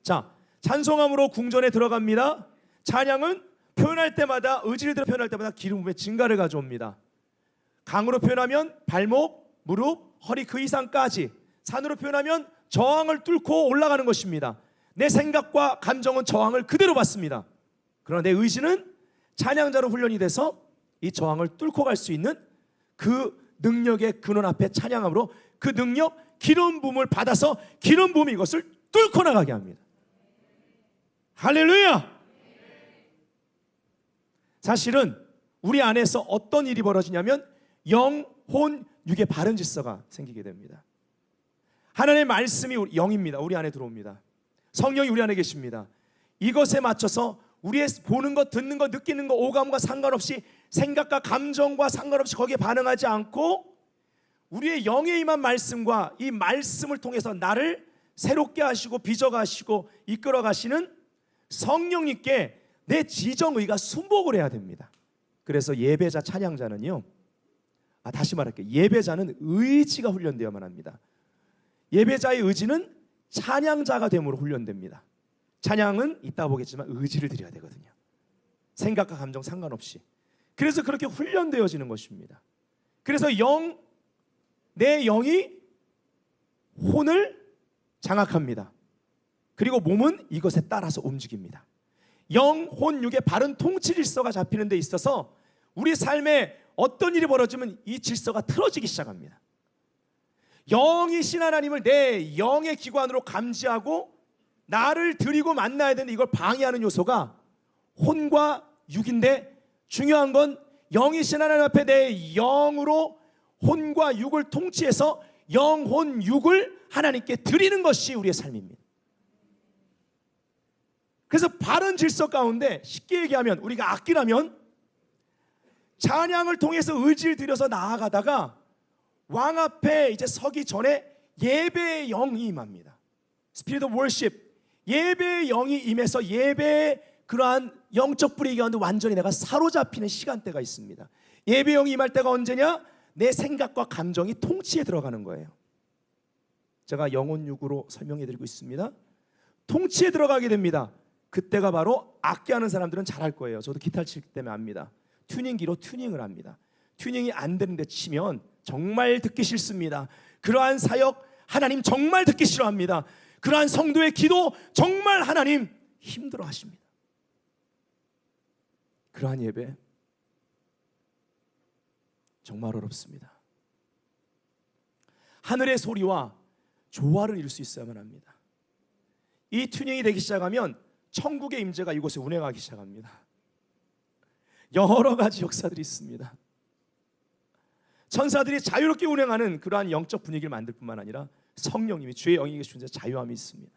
자, 찬송함으로 궁전에 들어갑니다. 찬양은 표현할 때마다, 의지를 들어 표현할 때마다 기름 부음의 증가를 가져옵니다. 강으로 표현하면 발목, 무릎, 허리 그 이상까지, 산으로 표현하면 저항을 뚫고 올라가는 것입니다. 내 생각과 감정은 저항을 그대로 받습니다. 그러나 내 의지는 찬양자로 훈련이 돼서 이 저항을 뚫고 갈 수 있는 그 능력의 근원 앞에 찬양함으로 그 능력, 기름 부음을 받아서 기름 부음이 이것을 뚫고 나가게 합니다. 할렐루야! 사실은 우리 안에서 어떤 일이 벌어지냐면 영, 혼, 육의 바른 질서가 생기게 됩니다. 하나님의 말씀이 영입니다. 우리 안에 들어옵니다. 성령이 우리 안에 계십니다. 이것에 맞춰서 우리의 보는 것, 듣는 것, 느끼는 것, 오감과 상관없이, 생각과 감정과 상관없이 거기에 반응하지 않고 우리의 영에 임한 말씀과 이 말씀을 통해서 나를 새롭게 하시고 빚어가시고 이끌어가시는 성령님께 내 지정의가 순복을 해야 됩니다. 그래서 예배자, 찬양자는요, 다시 말할게요. 예배자는 의지가 훈련되어야만 합니다. 예배자의 의지는 찬양자가 됨으로 훈련됩니다. 찬양은 이따 보겠지만 의지를 드려야 되거든요. 생각과 감정 상관없이. 그래서 그렇게 훈련되어지는 것입니다. 그래서 내 영이 혼을 장악합니다. 그리고 몸은 이것에 따라서 움직입니다. 영, 혼, 육의 바른 통치 질서가 잡히는 데 있어서 우리 삶에 어떤 일이 벌어지면 이 질서가 틀어지기 시작합니다. 영이신 하나님을 내 영의 기관으로 감지하고 나를 드리고 만나야 되는 이걸 방해하는 요소가 혼과 육인데, 중요한 건 영이신 하나님 앞에 내 영으로 혼과 육을 통치해서 영, 혼, 육을 하나님께 드리는 것이 우리의 삶입니다. 그래서 바른 질서 가운데 쉽게 얘기하면, 우리가 악기라면 찬양을 통해서 의지를 들여서 나아가다가 왕 앞에 이제 서기 전에 예배의 영이 임합니다. 스피릿 오브 월십, 예배의 영이 임해서 예배의 그러한 영적 불의 가운데 완전히 내가 사로잡히는 시간대가 있습니다. 예배의 영이 임할 때가 언제냐? 내 생각과 감정이 통치에 들어가는 거예요. 제가 영혼 육으로 설명해 드리고 있습니다. 통치에 들어가게 됩니다. 그때가 바로 악기하는 사람들은 잘할 거예요. 저도 기타를 칠 때문에 압니다. 튜닝기로 튜닝을 합니다. 튜닝이 안 되는데 치면 정말 듣기 싫습니다. 그러한 사역 하나님 정말 듣기 싫어합니다. 그러한 성도의 기도 정말 하나님 힘들어 하십니다. 그러한 예배 정말 어렵습니다. 하늘의 소리와 조화를 이룰 수 있어야만 합니다. 이 튜닝이 되기 시작하면 천국의 임재가 이곳에 운행하기 시작합니다. 여러 가지 역사들이 있습니다. 천사들이 자유롭게 운행하는 그러한 영적 분위기를 만들 뿐만 아니라 성령님이, 주의 영이 계시면서 자유함이 있습니다.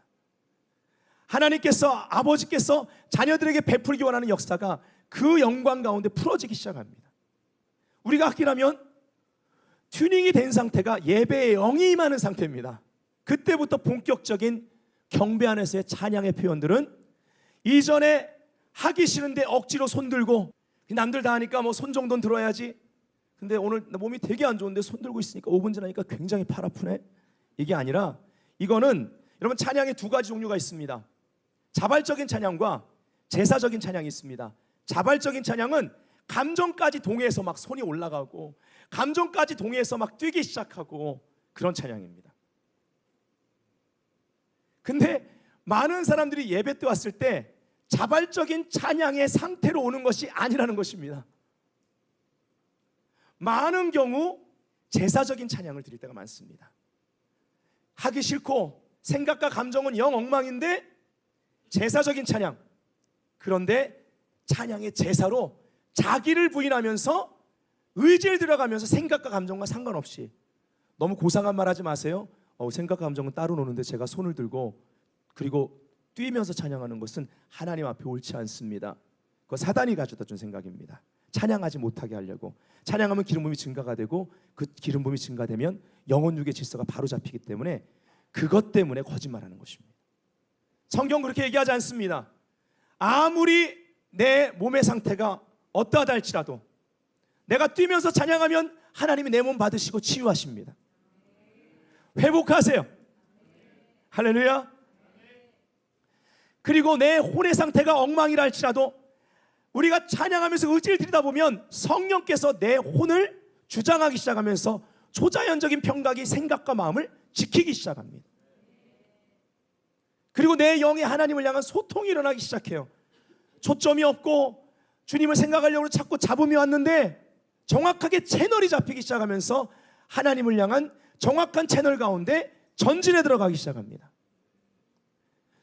하나님께서, 아버지께서 자녀들에게 베풀기 원하는 역사가 그 영광 가운데 풀어지기 시작합니다. 우리가 악기라면 튜닝이 된 상태가 예배의 영이 임하는 상태입니다. 그때부터 본격적인 경배 안에서의 찬양의 표현들은 이전에 하기 싫은데 억지로 손 들고, 남들 다 하니까 뭐 손 정도는 들어야지, 근데 오늘 나 몸이 되게 안 좋은데 손 들고 있으니까 5분 지나니까 굉장히 팔 아프네, 이게 아니라, 이거는 여러분 찬양의 두 가지 종류가 있습니다. 자발적인 찬양과 제사적인 찬양이 있습니다. 자발적인 찬양은 감정까지 동해서 막 손이 올라가고 감정까지 동해서 막 뛰기 시작하고 그런 찬양입니다. 근데 많은 사람들이 예배 때 왔을 때 자발적인 찬양의 상태로 오는 것이 아니라는 것입니다. 많은 경우 제사적인 찬양을 드릴 때가 많습니다. 하기 싫고 생각과 감정은 영 엉망인데 제사적인 찬양, 그런데 찬양의 제사로 자기를 부인하면서 의지를 들어가면서 생각과 감정과 상관없이, 너무 고상한 말 하지 마세요. 생각과 감정은 따로 노는데 제가 손을 들고 그리고 뛰면서 찬양하는 것은 하나님 앞에 옳지 않습니다. 그거 사단이 가져다 준 생각입니다. 찬양하지 못하게 하려고. 찬양하면 기름 부음이 증가가 되고 그 기름 부음이 증가되면 영혼 육의 질서가 바로 잡히기 때문에 그것 때문에 거짓말하는 것입니다. 성경 그렇게 얘기하지 않습니다. 아무리 내 몸의 상태가 어떠하다 할지라도 내가 뛰면서 찬양하면 하나님이 내 몸 받으시고 치유하십니다. 회복하세요. 할렐루야. 그리고 내 혼의 상태가 엉망이라 할지라도 우리가 찬양하면서 의지를 들이다 보면 성령께서 내 혼을 주장하기 시작하면서 초자연적인 평각이 생각과 마음을 지키기 시작합니다. 그리고 내 영의 하나님을 향한 소통이 일어나기 시작해요. 초점이 없고 주님을 생각하려고 자꾸 잡음이 왔는데 정확하게 채널이 잡히기 시작하면서 하나님을 향한 정확한 채널 가운데 전진에 들어가기 시작합니다.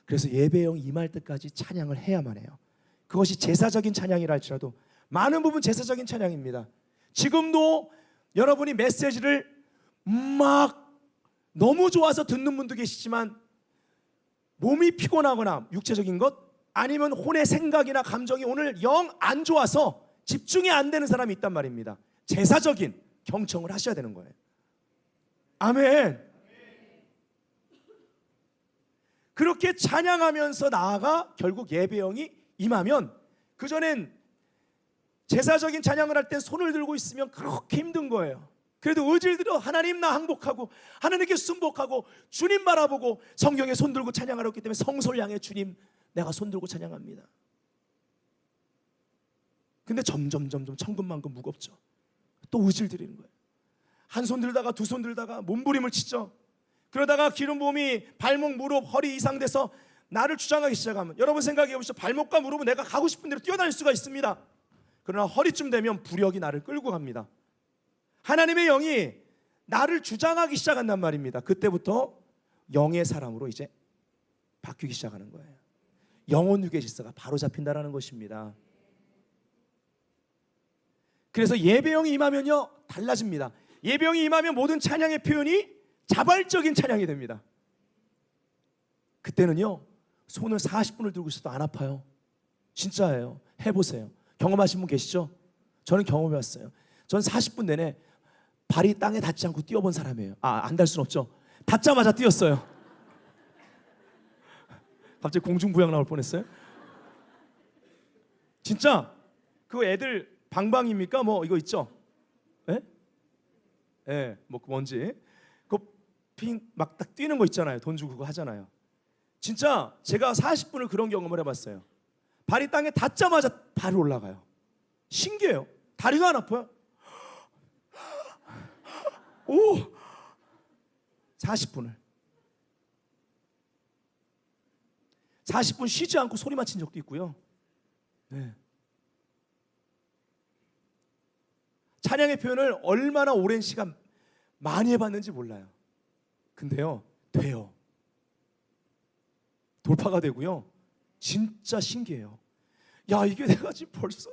그래서 예배영 임할 때까지 찬양을 해야만 해요. 그것이 제사적인 찬양이라 할지라도 많은 부분 제사적인 찬양입니다. 지금도 여러분이 메시지를 막 너무 좋아서 듣는 분도 계시지만 몸이 피곤하거나 육체적인 것 아니면 혼의 생각이나 감정이 오늘 영 안 좋아서 집중이 안 되는 사람이 있단 말입니다. 제사적인 경청을 하셔야 되는 거예요. 아멘. 그렇게 찬양하면서 나아가 결국 예배영이 임하면, 그전엔 제사적인 찬양을 할 땐 손을 들고 있으면 그렇게 힘든 거예요. 그래도 의지를 들어 하나님 나 항복하고 하나님께 순복하고 주님 바라보고 성경에 손 들고 찬양하려 했기 때문에 성소를 향해 주님 내가 손 들고 찬양합니다. 근데 점점 천근만근 무겁죠. 또 의지를 드리는 거예요. 한 손 들다가 두 손 들다가 몸부림을 치죠. 그러다가 기름 부음이 발목, 무릎, 허리 이상 돼서 나를 주장하기 시작하면, 여러분 생각해 보시죠. 발목과 무릎은 내가 가고 싶은 대로 뛰어다닐 수가 있습니다. 그러나 허리쯤 되면 부력이 나를 끌고 갑니다. 하나님의 영이 나를 주장하기 시작한단 말입니다. 그때부터 영의 사람으로 이제 바뀌기 시작하는 거예요. 영혼 육의 질서가 바로 잡힌다라는 것입니다. 그래서 예배영이 임하면요 달라집니다. 예배영이 임하면 모든 찬양의 표현이 자발적인 찬양이 됩니다. 그때는요 손을 40분을 들고 있어도 안 아파요. 진짜예요. 해보세요. 경험하신 분 계시죠? 저는 경험해왔어요. 전 40분 내내 발이 땅에 닿지 않고 뛰어본 사람이에요. 안 닿을 수는 없죠. 닿자마자 뛰었어요. 갑자기 공중부양 나올 뻔했어요. 진짜 그거 애들 방방입니까? 뭐 이거 있죠? 예? 예, 뭐 뭔지 그거 핑 막 딱 뛰는 거 있잖아요. 돈 주고 그거 하잖아요. 진짜 제가 40분을 그런 경험을 해봤어요. 발이 땅에 닿자마자 발이 올라가요. 신기해요. 다리가 안 아파요. 오! 40분 쉬지 않고 소리 맞힌 적도 있고요. 네. 찬양의 표현을 얼마나 오랜 시간 많이 해봤는지 몰라요. 근데요 돼요. 돌파가 되고요. 진짜 신기해요. 야 이게 내가 지금 벌써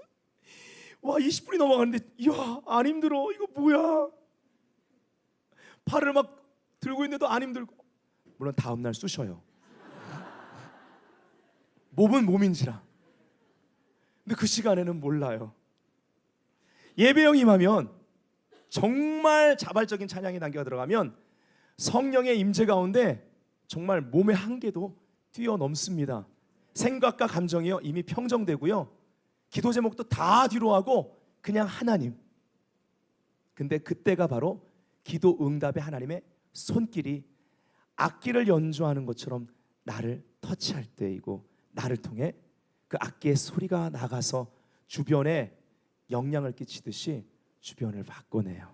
20분이 넘어갔는데 안 힘들어. 이거 뭐야. 팔을 막 들고 있는데도 안 힘들고, 물론 다음날 쑤셔요. 몸은 몸인지라. 근데 그 시간에는 몰라요. 예배영 임하면 정말 자발적인 찬양이 담겨 들어가면 성령의 임재 가운데 정말 몸의 한계도 뛰어넘습니다. 생각과 감정이요 이미 평정되고요. 기도 제목도 다 뒤로 하고 그냥 하나님. 근데 그때가 바로 기도 응답의 하나님의 손길이 악기를 연주하는 것처럼 나를 터치할 때이고, 나를 통해 그 악기의 소리가 나가서 주변에 영향을 끼치듯이 주변을 바꿔내요.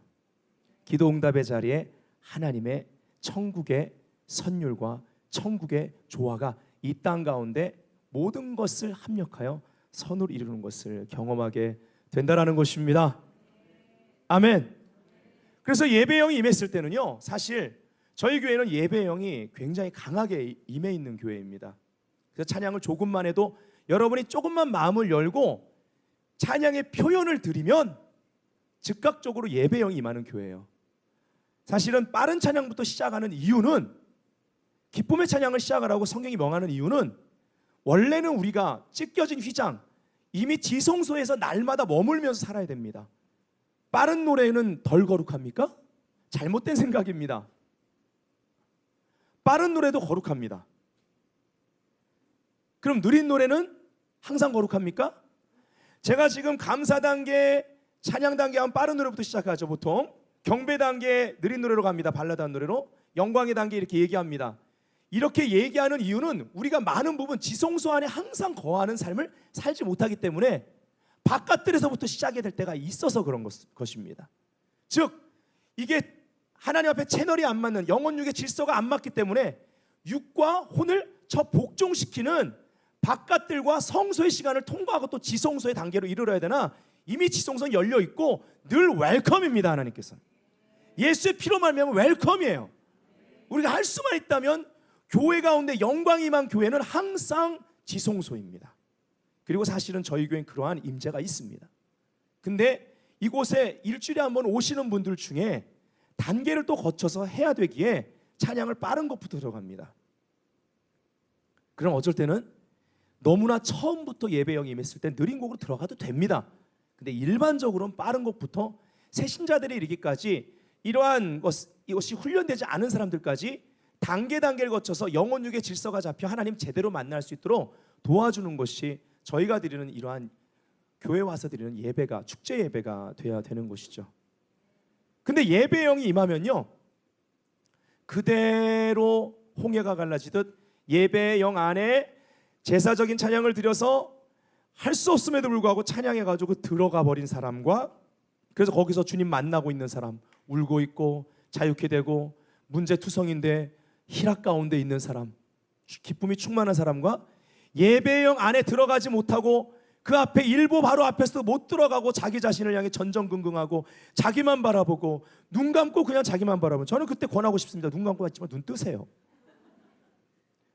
기도 응답의 자리에 하나님의 천국의 선율과 천국의 조화가 이 땅 가운데 모든 것을 합력하여 선을 이루는 것을 경험하게 된다라는 것입니다. 아멘. 그래서 예배영이 임했을 때는요 사실 저희 교회는 예배영이 굉장히 강하게 임해 있는 교회입니다. 그래서 찬양을 조금만 해도 여러분이 조금만 마음을 열고 찬양의 표현을 드리면 즉각적으로 예배영이 임하는 교회예요. 사실은 빠른 찬양부터 시작하는 이유는, 기쁨의 찬양을 시작하라고 성경이 명하는 이유는, 원래는 우리가 찢겨진 휘장, 이미 지성소에서 날마다 머물면서 살아야 됩니다. 빠른 노래는 덜 거룩합니까? 잘못된 생각입니다. 빠른 노래도 거룩합니다. 그럼 느린 노래는 항상 거룩합니까? 제가 지금 감사 단계, 찬양 단계 하면 빠른 노래부터 시작하죠. 보통 경배 단계 느린 노래로 갑니다. 발라드 한 노래로. 영광의 단계 이렇게 얘기합니다. 이렇게 얘기하는 이유는 우리가 많은 부분 지성소 안에 항상 거하는 삶을 살지 못하기 때문에 바깥들에서부터 시작이 될 때가 있어서 그런 것입니다. 즉 이게 하나님 앞에 채널이 안 맞는 영혼육의 질서가 안 맞기 때문에 육과 혼을 복종시키는 바깥들과 성소의 시간을 통과하고 또 지성소의 단계로 이르러야 되나, 이미 지성소는 열려 있고 늘 웰컴입니다. 하나님께서 예수의 피로 말미암아 웰컴이에요. 우리가 할 수만 있다면 교회 가운데 영광이 임한 교회는 항상 지성소입니다. 그리고 사실은 저희 교회는 그러한 임재가 있습니다. 근데 이곳에 일주일에 한 번 오시는 분들 중에 단계를 또 거쳐서 해야 되기에 찬양을 빠른 것부터 들어갑니다. 그럼 어쩔 때는 너무나 처음부터 예배형이 임했을 때 느린 곡으로 들어가도 됩니다. 근데 일반적으로는 빠른 곡부터 새 신자들이 이르기까지 이러한 이것이 훈련되지 않은 사람들까지 단계를 거쳐서 영혼육의 질서가 잡혀 하나님 제대로 만날 수 있도록 도와주는 것이 저희가 드리는 이러한 교회 와서 드리는 예배가, 축제 예배가 돼야 되는 것이죠. 근데 예배형이 임하면요, 그대로 홍해가 갈라지듯 예배형 안에 제사적인 찬양을 드려서 할 수 없음에도 불구하고 찬양해가지고 들어가 버린 사람과, 그래서 거기서 주님 만나고 있는 사람, 울고 있고 자유케 되고 문제투성인데 희락 가운데 있는 사람, 기쁨이 충만한 사람과 예배형 안에 들어가지 못하고 그 앞에 일부 바로 앞에서도 못 들어가고 자기 자신을 향해 전전긍긍하고 자기만 바라보고 눈 감고 그냥 자기만 바라보고, 저는 그때 권하고 싶습니다. 눈 감고 있지만 눈 뜨세요.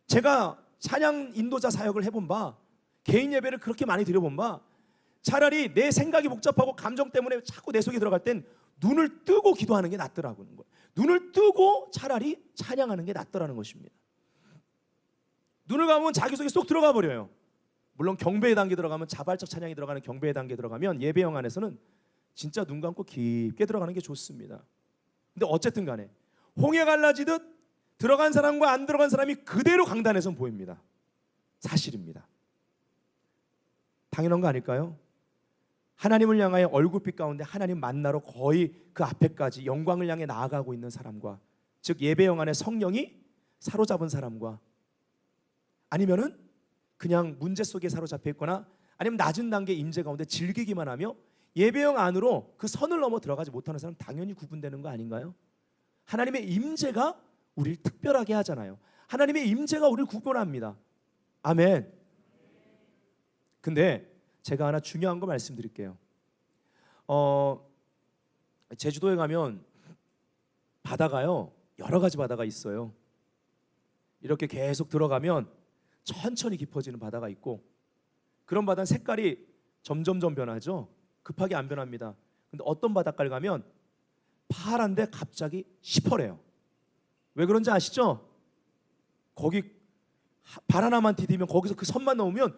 제가 찬양 인도자 사역을 해본 바, 개인 예배를 그렇게 많이 드려본 바, 차라리 내 생각이 복잡하고 감정 때문에 자꾸 내 속에 들어갈 땐 눈을 뜨고 기도하는 게 낫더라고요. 눈을 뜨고 차라리 찬양하는 게 낫더라는 것입니다. 눈을 감으면 자기 속에 쏙 들어가 버려요. 물론 경배의 단계 들어가면, 자발적 찬양이 들어가는 경배의 단계 들어가면 예배형 안에서는 진짜 눈 감고 깊게 들어가는 게 좋습니다. 근데 어쨌든 간에 홍해 갈라지듯 들어간 사람과 안 들어간 사람이 그대로 강단에선 보입니다. 사실입니다. 당연한 거 아닐까요? 하나님을 향하여 얼굴빛 가운데 하나님 만나러 거의 그 앞에까지 영광을 향해 나아가고 있는 사람과, 즉 예배형 안에 성령이 사로잡은 사람과, 아니면은 그냥 문제 속에 사로잡혀 있거나 아니면 낮은 단계 임재 가운데 즐기기만 하며 예배형 안으로 그 선을 넘어 들어가지 못하는 사람, 당연히 구분되는 거 아닌가요? 하나님의 임재가 우리를 특별하게 하잖아요. 하나님의 임재가 우리를 구별합니다. 아멘. 근데 제가 하나 중요한 거 말씀드릴게요. 제주도에 가면 바다가요, 여러 가지 바다가 있어요. 이렇게 계속 들어가면 천천히 깊어지는 바다가 있고, 그런 바다는 색깔이 점점점 변하죠. 급하게 안 변합니다. 근데 어떤 바닷가를 가면 파란데 갑자기 시퍼래요. 왜 그런지 아시죠? 거기 발 하나만 디디면, 거기서 그 선만 넘으면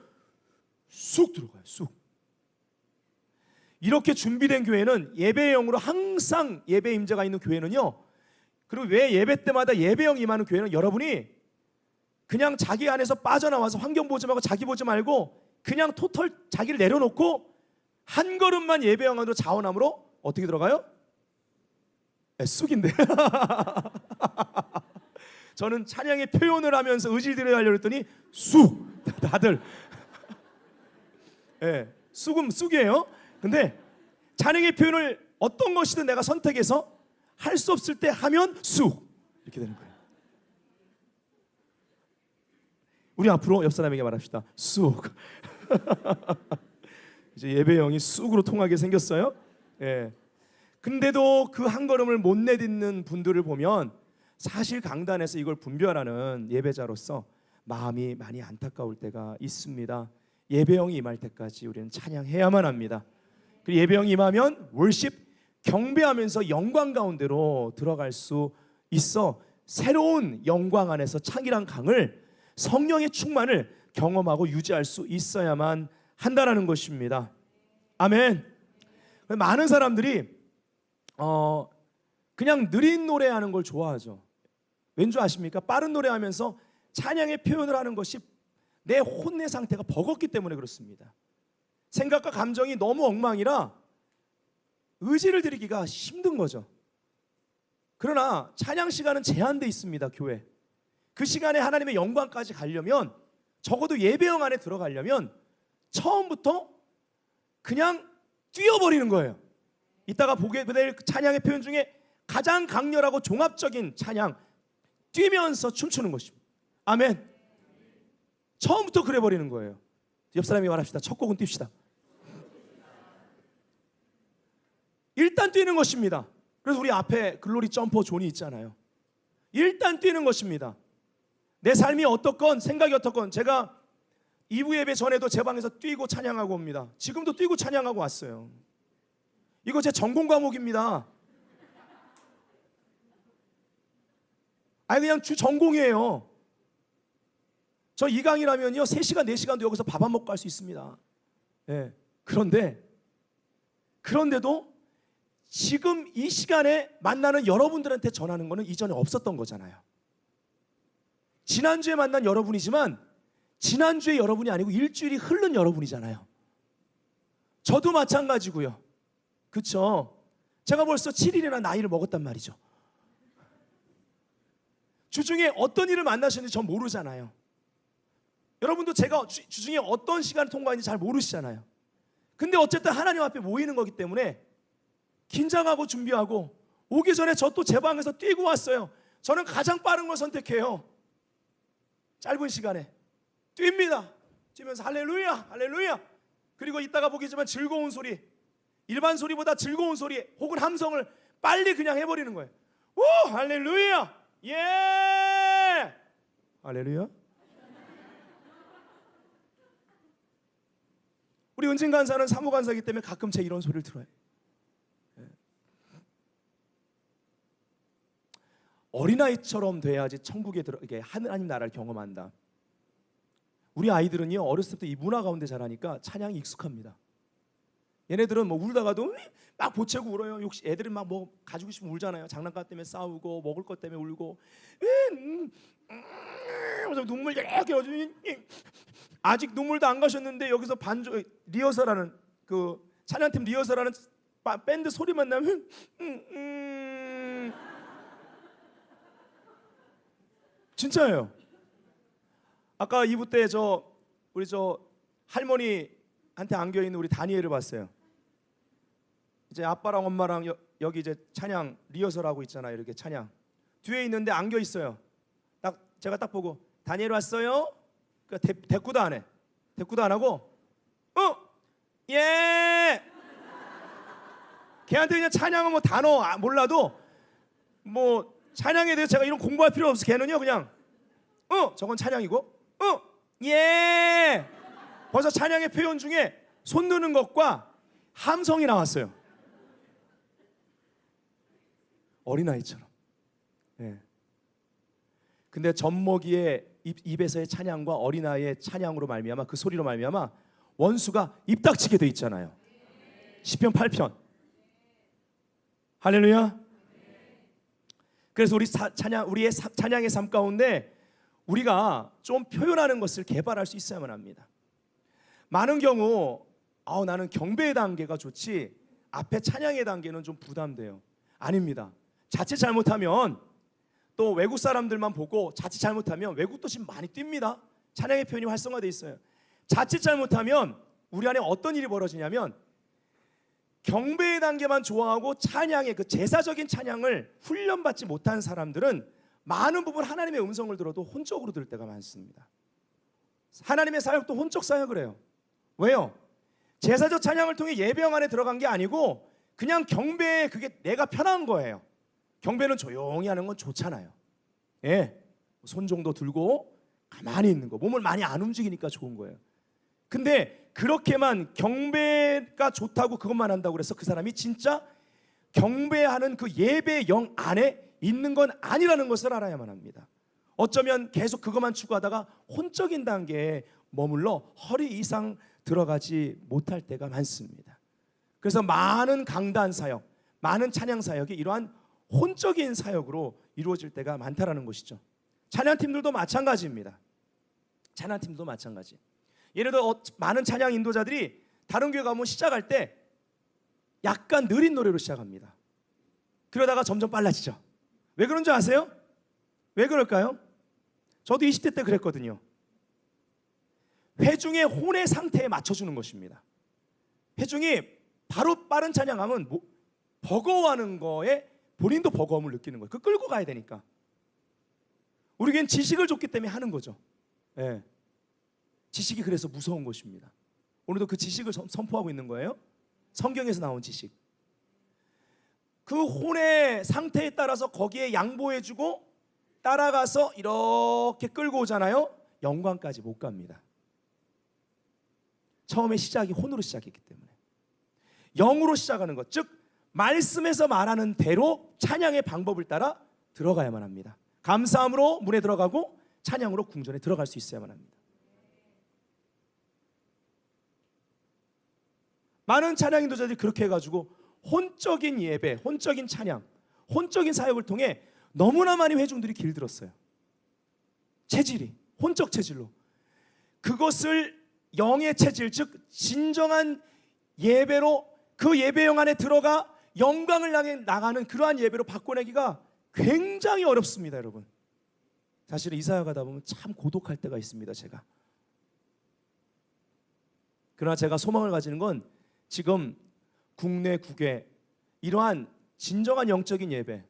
쑥 들어가요. 쑥. 이렇게 준비된 교회는 예배형으로 항상 예배 임재가 있는 교회는요, 그리고 왜 예배 때마다 예배형 임하는 교회는 여러분이 그냥 자기 안에서 빠져나와서 환경 보지 말고 자기 보지 말고 그냥 토털 자기를 내려놓고 한 걸음만 예배형 안으로 자원함으로 어떻게 들어가요? 쑥인데 저는 찬양의 표현을 하면서 의지를 드려야 하려고 했더니 쑥! 다들 쑥은 쑥이에요. 근데 찬양의 표현을 어떤 것이든 내가 선택해서 할 수 없을 때 하면 쑥! 이렇게 되는 거예요. 우리 앞으로 옆 사람에게 말합시다. 쑥. 이제 예배형이 쑥으로 통하게 생겼어요. 근데도 그 한 걸음을 못 내딛는 분들을 보면 사실 강단에서 이걸 분별하는 예배자로서 마음이 많이 안타까울 때가 있습니다. 예배형이 임할 때까지 우리는 찬양해야만 합니다. 그리고 예배형이 임하면 월십, 경배하면서 영광 가운데로 들어갈 수 있어 새로운 영광 안에서 창이란 강을, 성령의 충만을 경험하고 유지할 수 있어야만 한다라는 것입니다. 아멘. 많은 사람들이 그냥 느린 노래하는 걸 좋아하죠. 왠지 아십니까? 빠른 노래하면서 찬양의 표현을 하는 것이 내 혼내 상태가 버겁기 때문에 그렇습니다. 생각과 감정이 너무 엉망이라 의지를 드리기가 힘든 거죠. 그러나 찬양 시간은 제한되어 있습니다. 교회 그 시간에 하나님의 영광까지 가려면, 적어도 예배영 안에 들어가려면 처음부터 그냥 뛰어버리는 거예요. 이따가 보게 될 찬양의 표현 중에 가장 강렬하고 종합적인 찬양, 뛰면서 춤추는 것입니다. 아멘. 처음부터 그래버리는 거예요. 옆 사람이 말합시다. 첫 곡은 뜁시다. 일단 뛰는 것입니다. 그래서 우리 앞에 글로리 점퍼 존이 있잖아요. 일단 뛰는 것입니다. 내 삶이 어떻건 생각이 어떻건, 제가 2부 예배 전에도 제 방에서 뛰고 찬양하고 옵니다. 지금도 뛰고 찬양하고 왔어요. 이거 제 전공 과목입니다. 아니 그냥 주 전공이에요. 저 이강이라면요 3시간 4시간도 여기서 밥 안 먹고 갈 수 있습니다. 네. 그런데도 지금 이 시간에 만나는 여러분들한테 전하는 거는 이전에 없었던 거잖아요. 지난주에 만난 여러분이지만 지난주에 여러분이 아니고 일주일이 흐른 여러분이잖아요. 저도 마찬가지고요. 그렇죠? 제가 벌써 7일이나 나이를 먹었단 말이죠. 주중에 어떤 일을 만나셨는지 전 모르잖아요. 여러분도 제가 주중에 어떤 시간을 통과했는지 잘 모르시잖아요. 근데 어쨌든 하나님 앞에 모이는 거기 때문에 긴장하고 준비하고, 오기 전에 저 또 제 방에서 뛰고 왔어요. 저는 가장 빠른 걸 선택해요. 짧은 시간에 뜁니다. 뛰면서 할렐루야 할렐루야. 그리고 이따가 보겠지만 즐거운 소리, 일반 소리보다 즐거운 소리 혹은 함성을 빨리 그냥 해버리는 거예요. 오 할렐루야, 예 할렐루야. 우리 은진 간사는 사무 간사이기 때문에 가끔 제 이런 소리를 들어요. 어린아이처럼 돼야지 천국에 이게 하나님 나라를 경험한다. 우리 아이들은요 어렸을 때부터 이 문화 가운데 자라니까 찬양이 익숙합니다. 얘네들은 뭐 울다가도 막 보채고 울어요. 역시 애들은 막 뭐 가지고 싶으면 울잖아요. 장난감 때문에 싸우고 먹을 것 때문에 울고, 눈물 이렇게 아직 눈물도 안 가셨는데 여기서 반주 리허설하는 그 찬양팀 리허설하는 밴드 소리만 나면 진짜예요. 아까 2부 때 우리 할머니한테 안겨 있는 우리 다니엘을 봤어요. 이제 아빠랑 엄마랑 여기 이제 찬양 리허설 하고 있잖아요. 이렇게 찬양 뒤에 있는데 안겨 있어요. 제가 딱 보고 다니엘 왔어요? 그러니까 대꾸도 안 해. 대꾸도 안 하고 예. 걔한테 그냥 찬양은 뭐 단어 몰라도 뭐 찬양에 대해서 제가 이런 공부할 필요 없어. 걔는요 그냥 저건 찬양이고 예. 벌써 찬양의 표현 중에 손 드는 것과 함성이 나왔어요. 어린아이처럼. 예. 근데 젖먹이의 입에서의 찬양과 어린아이의 찬양으로 말미암아, 그 소리로 말미암아 원수가 입 닥치게 돼 있잖아요. 시편 8편. 할렐루야. 그래서 우리의 찬양의 삶 가운데 우리가 좀 표현하는 것을 개발할 수 있어야만 합니다. 많은 경우 나는 경배의 단계가 좋지 앞에 찬양의 단계는 좀 부담돼요. 아닙니다. 자칫 잘못하면, 또 외국 사람들만 보고 자칫 잘못하면, 외국도 지금 많이 뜁니다. 찬양의 표현이 활성화되어 있어요. 자칫 잘못하면 우리 안에 어떤 일이 벌어지냐면, 경배의 단계만 좋아하고 찬양의 그 제사적인 찬양을 훈련받지 못한 사람들은 많은 부분 하나님의 음성을 들어도 혼적으로 들을 때가 많습니다. 하나님의 사역도 혼적 사역을 해요. 왜요? 제사적 찬양을 통해 예배영 안에 들어간 게 아니고 그냥 경배에 그게 내가 편한 거예요. 경배는 조용히 하는 건 좋잖아요. 예, 손 정도 들고 가만히 있는 거, 몸을 많이 안 움직이니까 좋은 거예요. 근데 그렇게만 경배가 좋다고 그것만 한다고 그래서 그 사람이 진짜 경배하는 그 예배의 영 안에 있는 건 아니라는 것을 알아야만 합니다. 어쩌면 계속 그것만 추구하다가 혼적인 단계에 머물러 허리 이상 들어가지 못할 때가 많습니다. 그래서 많은 강단 사역, 많은 찬양 사역이 이러한 혼적인 사역으로 이루어질 때가 많다라는 것이죠. 찬양팀들도 마찬가지입니다. 찬양팀도 마찬가지. 예를 들어 많은 찬양 인도자들이 다른 교회 가면 시작할 때 약간 느린 노래로 시작합니다. 그러다가 점점 빨라지죠. 왜 그런 줄 아세요? 왜 그럴까요? 저도 20대 때 그랬거든요. 회중의 혼의 상태에 맞춰주는 것입니다. 회중이 바로 빠른 찬양하면 버거워하는 거에 본인도 버거움을 느끼는 거예요. 그 끌고 가야 되니까. 우리에겐 지식을 줬기 때문에 하는 거죠. 예. 지식이 그래서 무서운 것입니다. 오늘도 그 지식을 선포하고 있는 거예요. 성경에서 나온 지식. 그 혼의 상태에 따라서 거기에 양보해주고 따라가서 이렇게 끌고 오잖아요. 영광까지 못 갑니다. 처음에 시작이 혼으로 시작했기 때문에. 영으로 시작하는 것, 즉 말씀에서 말하는 대로 찬양의 방법을 따라 들어가야만 합니다. 감사함으로 문에 들어가고 찬양으로 궁전에 들어갈 수 있어야만 합니다. 많은 찬양 인도자들이 그렇게 해가지고 혼적인 예배, 혼적인 찬양, 혼적인 사역을 통해 너무나 많이 회중들이 길들었어요. 체질이, 혼적 체질로. 그것을 영의 체질, 즉 진정한 예배로 그 예배영 안에 들어가 영광을 향해 나가는 그러한 예배로 바꿔내기가 굉장히 어렵습니다, 여러분. 사실은 이사야 가다 보면 참 고독할 때가 있습니다, 제가. 그러나 제가 소망을 가지는 건 지금 국내 국외 이러한 진정한 영적인 예배,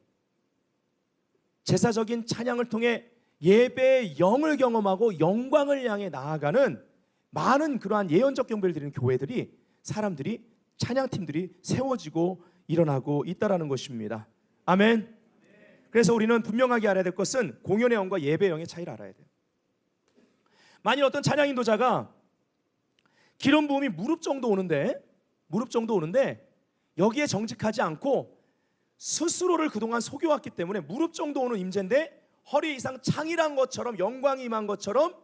제사적인 찬양을 통해 예배의 영을 경험하고 영광을 향해 나아가는 많은 그러한 예언적 경배를 드리는 교회들이, 사람들이, 찬양팀들이 세워지고 일어나고 있다라는 것입니다. 아멘. 그래서 우리는 분명하게 알아야 될 것은 공연의 영과 예배의 영의 차이를 알아야 돼요. 만일 어떤 찬양 인도자가 기름 부음이 무릎 정도 오는데 여기에 정직하지 않고 스스로를 그동안 속여왔기 때문에 무릎 정도 오는 임재인데 허리 이상 창이란 것처럼 영광이 임한 것처럼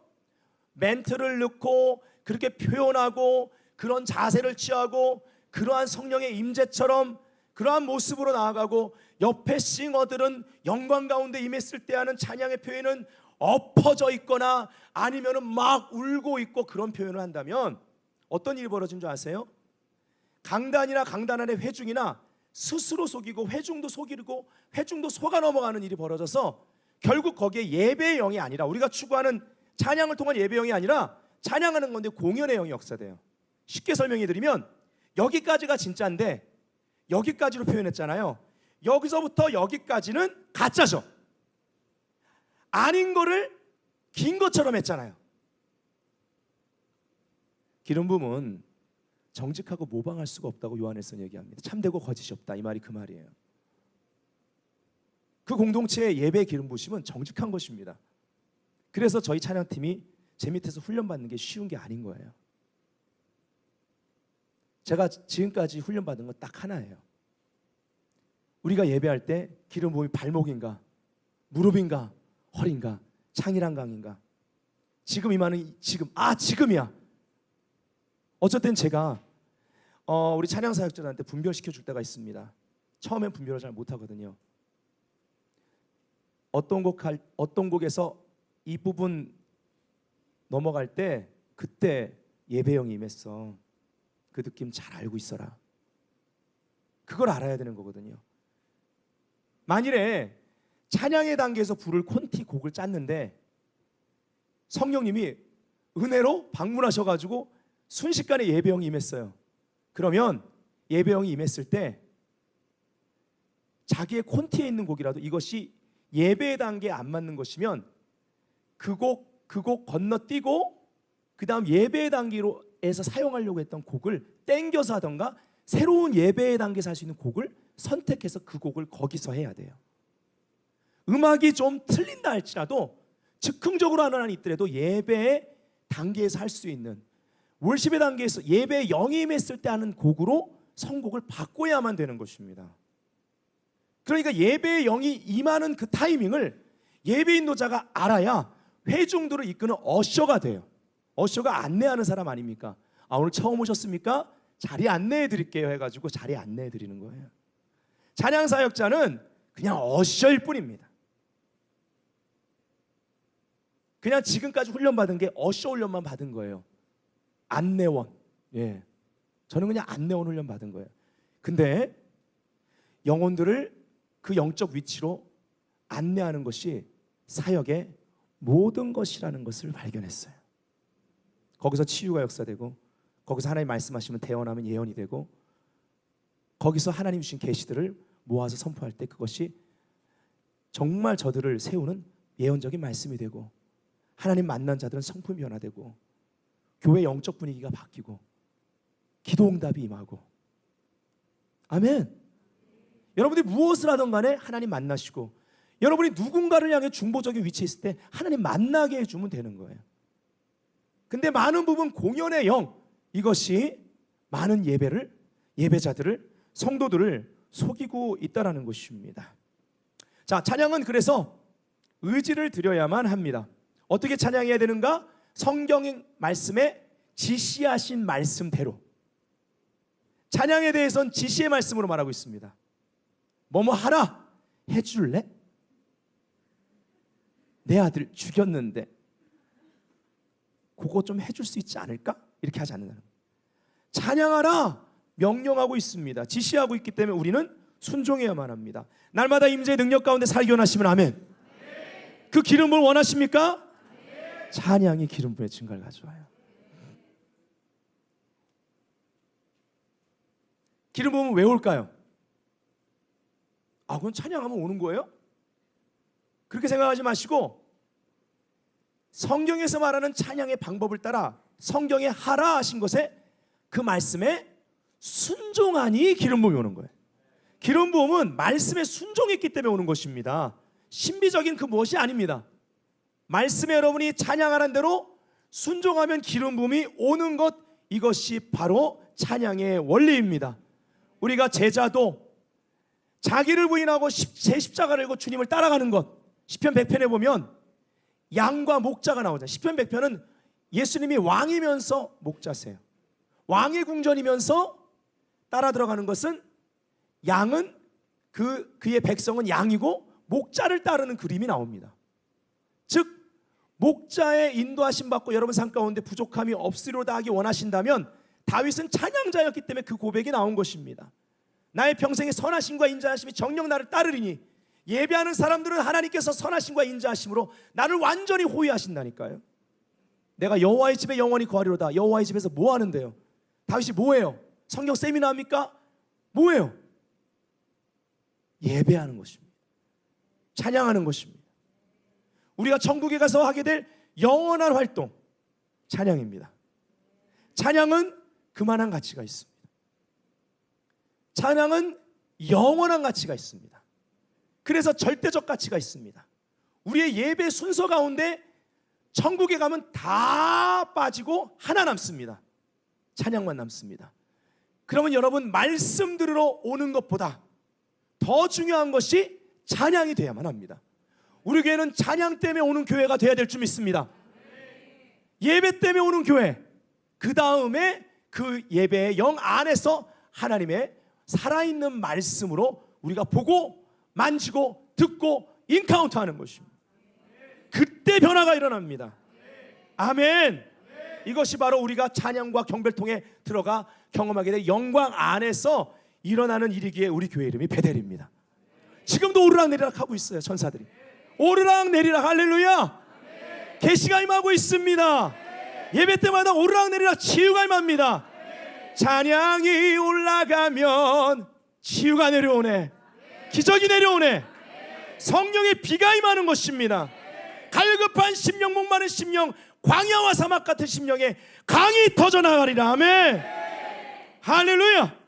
멘트를 넣고 그렇게 표현하고 그런 자세를 취하고 그러한 성령의 임재처럼 그러한 모습으로 나아가고 옆에 싱어들은 영광 가운데 임했을 때 하는 찬양의 표현은 엎어져 있거나 아니면 막 울고 있고 그런 표현을 한다면 어떤 일이 벌어진 줄 아세요? 강단이나 강단 안의 회중이나 스스로 속이고 회중도 속이고 회중도 속아 넘어가는 일이 벌어져서 결국 거기에 예배의 영이 아니라, 우리가 추구하는 찬양을 통한 예배의 영이 아니라 찬양하는 건데 공연의 영이 역사돼요. 쉽게 설명해 드리면 여기까지가 진짜인데 여기까지로 표현했잖아요. 여기서부터 여기까지는 가짜죠. 아닌 거를 긴 것처럼 했잖아요. 기름 부음은 정직하고 모방할 수가 없다고 요한일서 얘기합니다. 참되고 거짓이 없다, 이 말이 그 말이에요. 그 공동체의 예배 기름 부으심은 정직한 것입니다. 그래서 저희 찬양팀이 제 밑에서 훈련받는 게 쉬운 게 아닌 거예요. 제가 지금까지 훈련받은 건 딱 하나예요. 우리가 예배할 때 기름 부음이 발목인가, 무릎인가, 허리인가, 창이랑 강인가, 지금 임하는 지금이야. 어쩔 땐 제가 우리 찬양 사역자들한테 분별시켜 줄 때가 있습니다. 처음엔 분별을 잘 못하거든요. 어떤 곡에서 이 부분 넘어갈 때 그때 예배영이 임했어. 그 느낌 잘 알고 있어라. 그걸 알아야 되는 거거든요. 만일에 찬양의 단계에서 부를 콘티 곡을 짰는데 성령님이 은혜로 방문하셔가지고 순식간에 예배영이 임했어요. 그러면 예배영이 임했을 때 자기의 콘티에 있는 곡이라도 이것이 예배의 단계에 안 맞는 것이면 그 곡 건너뛰고 그 다음 예배의 단계로에서 사용하려고 했던 곡을 땡겨서 하던가 새로운 예배의 단계에서 할 수 있는 곡을 선택해서 그 곡을 거기서 해야 돼요. 음악이 좀 틀린다 할지라도 즉흥적으로 하는 한이 있더라도 예배의 단계에서 할 수 있는, 월십의 단계에서 예배의 영이 임했을 때 하는 곡으로 선곡을 바꿔야만 되는 것입니다. 그러니까 예배의 영이 임하는 그 타이밍을 예배 인도자가 알아야 회중들을 이끄는 어셔가 돼요. 어셔가 안내하는 사람 아닙니까? 오늘 처음 오셨습니까? 자리 안내해 드릴게요 해가지고 자리 안내해 드리는 거예요. 찬양 사역자는 그냥 어셔일 뿐입니다. 그냥 지금까지 훈련받은 게 어셔 훈련만 받은 거예요. 안내원. 예. 저는 그냥 안내원 훈련 받은 거예요. 근데 영혼들을 그 영적 위치로 안내하는 것이 사역의 모든 것이라는 것을 발견했어요. 거기서 치유가 역사되고, 거기서 하나님 말씀하시면 대언하면 예언이 되고, 거기서 하나님 주신 계시들을 모아서 선포할 때 그것이 정말 저들을 세우는 예언적인 말씀이 되고, 하나님 만난 자들은 성품이 변화되고, 교회 영적 분위기가 바뀌고, 기도 응답이 임하고. 아멘. 여러분들이 무엇을 하든 간에 하나님 만나시고, 여러분이 누군가를 향해 중보적인 위치에 있을 때 하나님 만나게 해주면 되는 거예요. 근데 많은 부분 공연의 영, 이것이 많은 예배자들을, 성도들을 속이고 있다는 것입니다. 자, 찬양은 그래서 의지를 드려야만 합니다. 어떻게 찬양해야 되는가? 성경 말씀에 지시하신 말씀대로. 찬양에 대해서는 지시의 말씀으로 말하고 있습니다. 뭐뭐 하라, 해줄래? 내 아들 죽였는데 그거 좀 해줄 수 있지 않을까? 이렇게 하지 않는다는 거예요. 찬양하라 명령하고 있습니다. 지시하고 있기 때문에 우리는 순종해야만 합니다. 날마다 임재의 능력 가운데 살기 원하시면 아멘. 그 기름 부음을 원하십니까? 찬양이 기름 부음의 증거를 가져와요. 기름 부음은 왜 올까요? 그건 찬양하면 오는 거예요? 그렇게 생각하지 마시고, 성경에서 말하는 찬양의 방법을 따라 성경에 하라 하신 것에, 그 말씀에 순종하니 기름 부음이 오는 거예요. 기름 부음은 말씀에 순종했기 때문에 오는 것입니다. 신비적인 그 무엇이 아닙니다. 말씀에 여러분이 찬양하는 대로 순종하면 기름 부음이 오는 것, 이것이 바로 찬양의 원리입니다. 우리가 제자도 자기를 부인하고 제 십자가를 지고 주님을 따라가는 것, 시편 100편에 보면 양과 목자가 나오잖아요. 시편 100편은 예수님이 왕이면서 목자세요. 왕의 궁전이면서 따라 들어가는 것은, 양은 그의 백성은 양이고 목자를 따르는 그림이 나옵니다. 즉 목자의 인도하심 받고 여러분 삶 가운데 부족함이 없으리로다 하기 원하신다면, 다윗은 찬양자였기 때문에 그 고백이 나온 것입니다. 나의 평생의 선하심과 인자하심이 정녕 나를 따르리니, 예배하는 사람들은 하나님께서 선하심과 인자하심으로 나를 완전히 호위하신다니까요. 내가 여호와의 집에 영원히 거하리로다. 여호와의 집에서 뭐 하는데요? 다윗이 뭐예요? 성경 세미나입니까? 뭐예요? 예배하는 것입니다. 찬양하는 것입니다. 우리가 천국에 가서 하게 될 영원한 활동, 찬양입니다. 찬양은 그만한 가치가 있습니다. 찬양은 영원한 가치가 있습니다. 그래서 절대적 가치가 있습니다. 우리의 예배 순서 가운데 천국에 가면 다 빠지고 하나 남습니다. 찬양만 남습니다. 그러면 여러분, 말씀 들으러 오는 것보다 더 중요한 것이 찬양이 돼야만 합니다. 우리 교회는 찬양 때문에 오는 교회가 돼야 될 줄 믿습니다. 예배 때문에 오는 교회, 그 다음에 그 예배의 영 안에서 하나님의 살아있는 말씀으로 우리가 보고 만지고 듣고 인카운트하는 것입니다. 그때 변화가 일어납니다. 아멘. 이것이 바로 우리가 찬양과 경배를 통해 들어가 경험하게 될 영광 안에서 일어나는 일이기에 우리 교회 이름이 베델입니다. 지금도 오르락내리락 하고 있어요. 천사들이 오르락내리락, 할렐루야. 계시가 임하고 있습니다. 예배 때마다 오르락내리락 치유가 임합니다. 찬양이 올라가면 치유가 내려오네, 기적이 내려오네, 성령의 비가 임하는 것입니다. 갈급한 심령, 목마른 심령, 광야와 사막 같은 심령에 강이 터져나가리라. 아멘. 할렐루야.